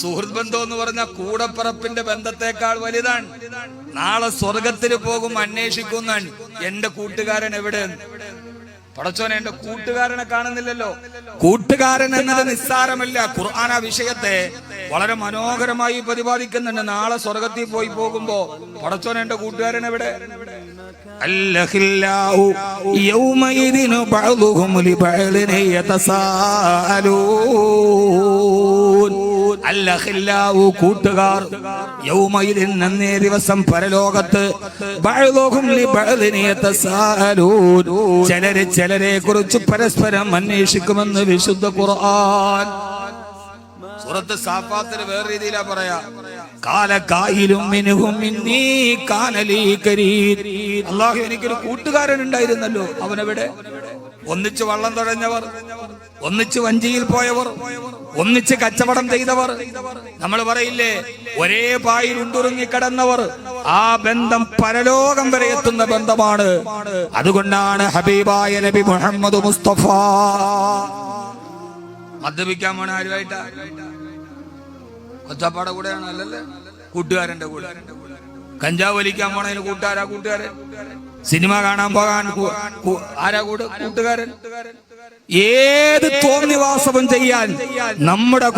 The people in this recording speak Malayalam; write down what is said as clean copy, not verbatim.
സുഹൃത്ത് ബന്ധം എന്ന് പറഞ്ഞാൽ കൂടപ്പിറപ്പിന്റെ ബന്ധത്തെക്കാൾ വലുതാണ്. നാളെ സ്വർഗത്തിൽ പോകും അന്വേഷിക്കുന്ന എന്റെ കൂട്ടുകാരൻ എവിടെ? പടച്ചോനെ, എന്റെ കൂട്ടുകാരനെ കാണുന്നില്ലല്ലോ. കൂട്ടുകാരൻ എന്നത് നിസ്സാരമല്ല. ഖുർആൻ ആ വിഷയത്തെ വളരെ മനോഹരമായി പ്രതിപാദിക്കുന്നുണ്ട്. നാളെ സ്വർഗത്തിൽ പോകുമ്പോ പടച്ചോനെ, എന്റെ കൂട്ടുകാരൻ എവിടെ? അല്ലഹില്ലാഹു യൗമയിദിനു ബഅദുഹും ലിബഅദിൻ യതസാഅലൂൻ. അല്ലഹില്ലാഹു കൂട്ടുകാർ, യൗമയിദിൻ അന്നേ ദിവസം പരലോകത്ത്, ബഅദുഹും ലിബഅദിൻ യതസാഅലൂൻ ചിലരെ കുറിച്ച് പരസ്പരം അന്വേഷിക്കുമെന്ന് വിശുദ്ധ ഖുർആൻ. സൂറത്ത് സാഫാത്തിൽ വേറെ രീതിയിലാ പറയാ, കാല കായിലും മിൻഹും മിന്നീ കാന ലീ കരീം. അല്ലാഹു, എനിക്കൊരു കൂട്ടുകാരൻ ഉണ്ടായിരുന്നല്ലോ, അവനെവിടെ? ഒന്നിച്ച് വള്ളം തുഴഞ്ഞവർ, ഒന്നിച്ച് വഞ്ചിയിൽ പോയവർ, ഒന്നിച്ച് കച്ചവടം ചെയ്തവർ, നമ്മൾ പറയില്ലേ ഒരേ പായിൽ ഉണ്ടുറുങ്ങി കിടന്നവർ. ആ ബന്ധം പരലോകം വരെ എത്തുന്ന ബന്ധമാണ്. അതുകൊണ്ടാണ് ഹബീബായ നബി മുഹമ്മദ് മുസ്തഫ മദ്യപിക്കാൻ പോണ ആരുമായിട്ടാ? കൊച്ചപ്പാടെ കൂടെയാണ്? അല്ലല്ലേ, കൂട്ടുകാരന്റെ കൂടെ. കഞ്ചാവ് വലിക്കാൻ പോണതിന് കൂട്ടുകാരൻ. സിനിമ കാണാൻ പോകാൻ ആരാ കൂട്ടുകാരൻ. ഏത് തോന്നിവാസവും ചെയ്യാൻ നമ്മുടെ